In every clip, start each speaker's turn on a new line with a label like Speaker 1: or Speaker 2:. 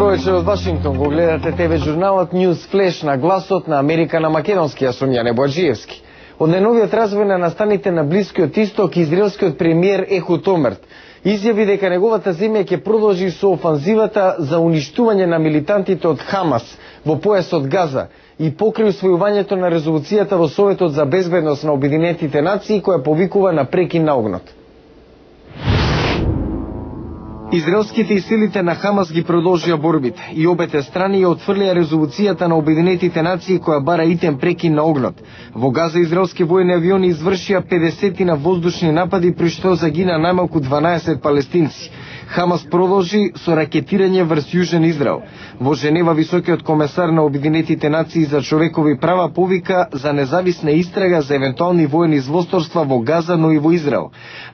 Speaker 1: Добро вечер од Вашингтон. Го гледате ТВ журналот News Flash на гласот на Америка на македонски, јас сум Јане Боаджиевски. Од најновиот развој на настаните на Блискиот Исток, израелскиот премиер Ехуд Олмерт изјави дека неговата земја ќе продолжи со офанзивата за уништување на милитантите од Хамас во појасот Газа и покри усвојувањето на резолуцијата во Советот за безбедност на Обединетите нации која повикува на прекин на огнот. Израелските и силите на Хамас ги продолжија борбите и обете страни ја отфрлија резолуцијата на Обединетите нации која бара итен прекин на огнот. Во Газа израелски воени авиони извршија 50 на воздушни напади при што загина најмалку 12 палестинци. Хамас продолжи со ракетирање врз Јужен Израел. Во Женева високиот комесар на Обединетите нации за човекови права повика за независна истрага за евентуални воени злосторства во Газа, но и во Израел.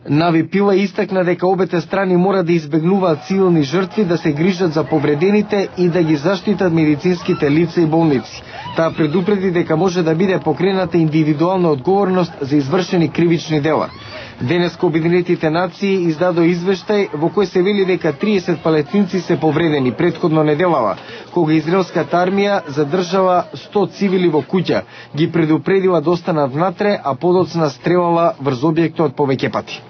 Speaker 1: Нави Пила истакна дека обете страни мора да избегнуваат цивилни жртви, да се грижат за повредените и да ги заштитат медицинските лица и болници. Таа предупреди дека може да биде покрената индивидуална одговорност за извршени кривични дела. Денеска Обединетите нации издадо извештај во кој се вели дека 30 палестинци се повредени претходно неделава, кога израелската армија задржала 100 цивили во куќа, ги предупредила да останат внатре, а подоцна стрелала врз објектот повеќе пати.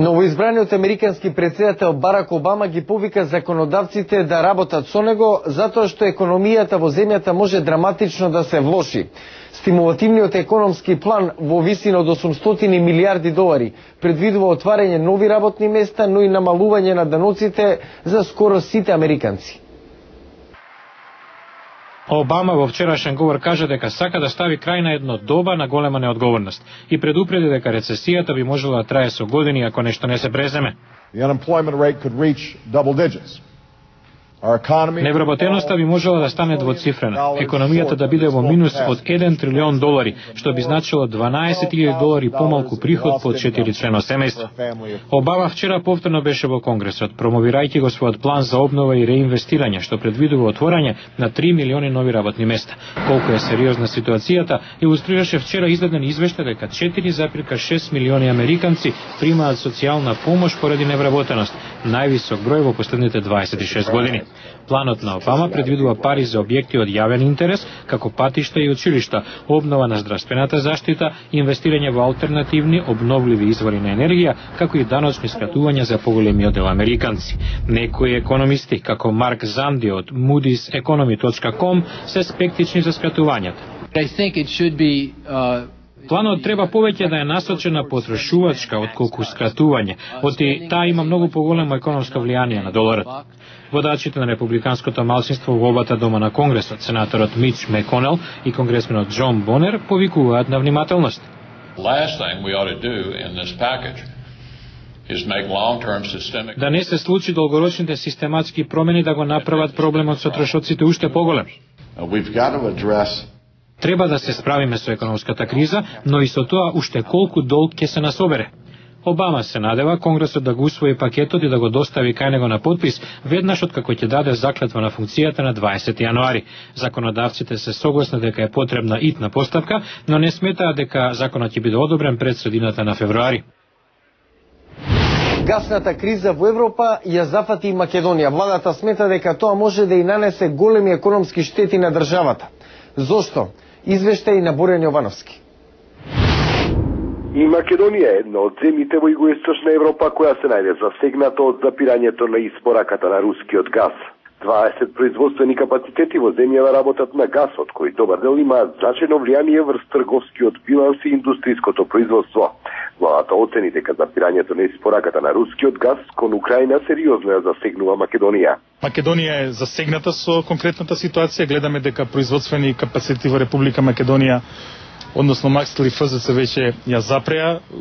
Speaker 1: Новоизбраниот американски претседател Барак Обама ги повика законодавците да работат со него, затоа што економијата во земјата може драматично да се влоши. Стимулативниот економски план во висина од 800 милиарди долари предвидува отварање нови работни места, но и намалување на даноците за скоро сите американци.
Speaker 2: Обама во вчерашен говор кажа дека сака да стави крај на едно доба на голема неодговорност и предупреди дека рецесијата би можела да трае со години ако нешто не се преземе. Невработеноста би можела да стане двоцифрена, економијата да биде во минус од 1 трилион долари, што би значило 12.000 долари помалку приход под 4-члено семејство. Обама вчера повторно беше во Конгресот, промовирајќи го својот план за обнова и реинвестирање, што предвидува отворање на 3 милиони нови работни места. Колку е сериозна ситуацијата, илустрираше вчера издаден извештај дека 4,6 милиони американци примаат социјална помош поради невработеност, највисок број во последните 26 години. Планот на Обама предвидува пари за објекти од јавен интерес, како патишта и училишта, обнова на здравствената заштита, инвестирање во алтернативни, обновливи извори на енергија, како и даночни скратувања за поголемиот дел американци. Некои економисти, како Марк Занди од moodyseconomy.com, се скептични за скратувањата. Планот треба повеќе да е насочен на потрошувачка отколку скратување, оти таа има многу поголемо економско влијание на доларот. Водачите на републиканското малцинство во обата дома на Конгресот, сенаторот Мич Меконел и конгресменот Џон Бонер, повикуваат на внимателност. Да не се случи долгорочните систематски промени да го направат проблемот со трошоците уште поголем. Треба да се справиме со економската криза, но и со тоа уште колку долг ќе се насобере. Обама се надева Конгресот да го усвои пакетот и да го достави кај него на подпис веднаш откако ќе даде заклетва на функцијата на 20 јануари. Законодавците се согласни дека е потребна итна постапка, но не сметаат дека законот ќе биде одобрен пред средината на февруари.
Speaker 1: Гасната криза во Европа ја зафати и Македонија. Владата смета дека тоа може да и нанесе големи економски штети на државата. Зошто? Извештај на Борјан Јовановски.
Speaker 3: И Македонија е една од земјите во југоисточна Европа која се најде засегната од запирањето на испораката на рускиот газ. 20 производствени капацитети во земјава работат на газ, од кои добар дел имаат значајно влијание врз трговскиот биланс и индустријското производство. Владата оцени дека запирањето на испораката на рускиот газ кон Украина сериозно ја засегнува Македонија.
Speaker 4: Македонија е засегната со конкретната ситуација. Гледаме дека производствени капацитети во Република Македонија, односно Макстил и ФЗЦ веќе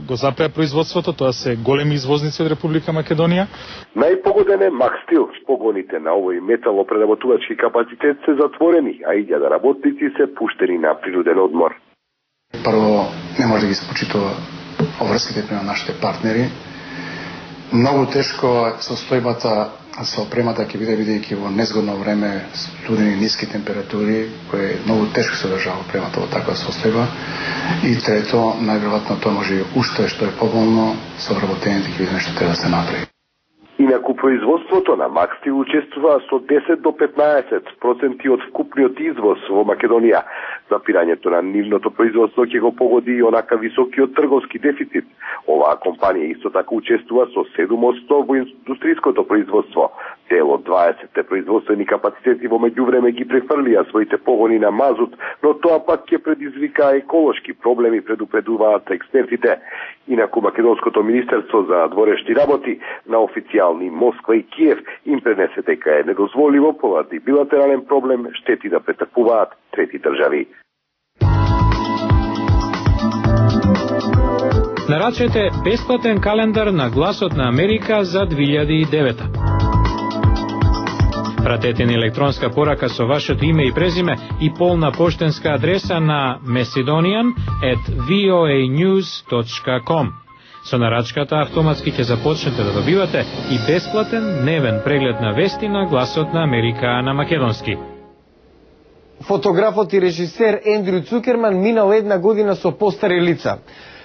Speaker 4: го запреа производството, тоа се големи извозници од Република Македонија.
Speaker 3: Најпогоден е Макстил. Погоните на овој металопреработувачки капацитет се затворени, а 1000 работници се пуштени на принуден одмор.
Speaker 5: Прво, не може да ги се почитува обврските према нашите партнери. Многу тешко состојбата со опремата ќе биде бидејќи во незгодно време, студени, ниски температури, кои многу тешко се одржава опремата во таква состојба. И трето, најверојатно тоа може уште што е поболно со вработените ќе видиме што треба да се направи.
Speaker 3: Инаку производството на Макстил учествува со 10 до 15% од вкупниот извоз во Македонија. Запирањето на нивното производство ќе го погоди и онака високиот трговски дефицит. Оваа компанија исто така учествува со 7% во индустриското производство. Дел од 20 производствени капацитети во меѓувреме ги префрлија своите погони на мазут, но тоа пак ќе предизвика еколошки проблеми, предупредуваат експертите. Инаку Македонското министерство за дворешни работи на официјални Москва и Киев им пренесе дека е недозволиво поради билатерален проблем штети да претрпуваат трети држави.
Speaker 2: Нарачете бесплатен календар на Гласот на Америка за 2009. Пратете ни електронска порака со вашето име и презиме и полна поштенска адреса на macedonian@voanews.com. Со нарачката автоматски ќе започнете да добивате и бесплатен дневен преглед на вести на Гласот на Америка на македонски.
Speaker 1: Фотографот и режисер Ендрю Цукерман минал една година со постари лица.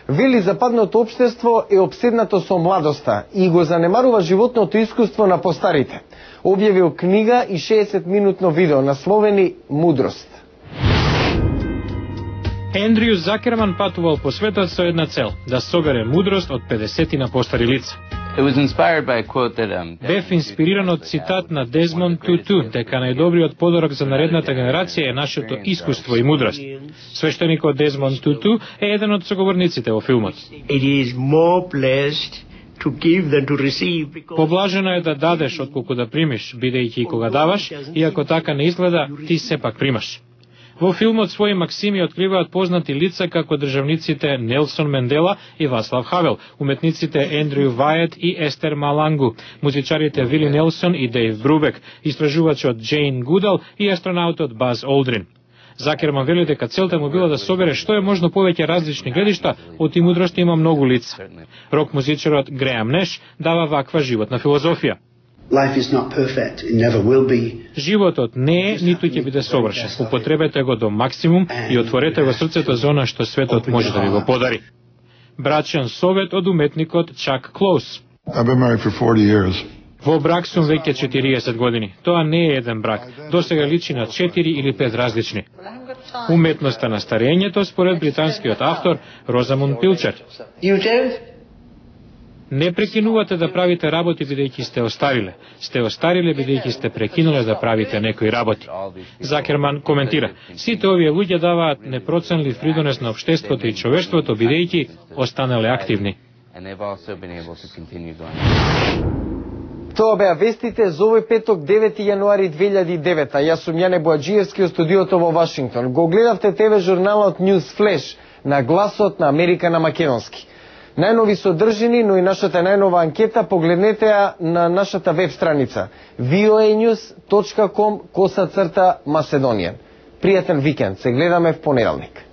Speaker 1: Вели западното општество е обседнато со младоста и го занемарува животното искуство на постарите. Објавил книга и 60-минутно видео насловени Мудрост.
Speaker 2: Ендрю Закерман патувал по светот со една цел – да собере мудрост од 50 на постари лица. Бев инспириран од цитат на Дезмонд Туту дека најдобриот подарок за наредната генерација е нашето искуство и мудрост. Свештеникот Дезмонд Туту е еден од соговорниците во филмот. Поблажено е да дадеш отколку да примиш, бидејќи кога даваш, иако така не изгледа, ти сепак примаш. Во филмот своји максими откриваат познати лица како државниците Нелсон Мендела и Васлав Хавел, уметниците Ендрю Вајет и Естер Малангу, музичарите Вили Нелсон и Дейв Брубек, истражувачот Джейн Гудал и астронаутот Баз Олдрин. Закерман вели дека целта му била да собере што е можно повеќе различни гледишта, од и мудрост има многу лица. Рок музичарот Греам Неш дава ваква животна филозофија. Животот не е, ниту ќе биде совршен. Употребете го до максимум и отворете го срцето за она што светот може да ви го подари. Брачен совет од уметникот Чак Клоус. Во брак сум веќе 40 години. Тоа не е еден брак. Досега личи на 4 или 5 различни. Уметноста на старењето според британскиот автор Розамунд Пилчер. Не прекинувате да правите работи бидејќи сте остариле. Сте остариле бидејќи сте прекинуле да правите некои работи. Закерман коментира: сите овие луѓе даваат непроценлив придонес на општеството и човештвото бидејќи останале активни.
Speaker 1: Тоа беа вестите за овој петок 9 јануари 2009. Јас сум Јане Боаджиевски од студиото во Вашингтон. Го гледавте ТВ журналот News Flash на Гласот на Америка на македонски. Најнови содржини, но и нашата најнова анкета погледнете ја на нашата веб страница voanews.com/Macedonian. Пријатен викенд, се гледаме в понеделник.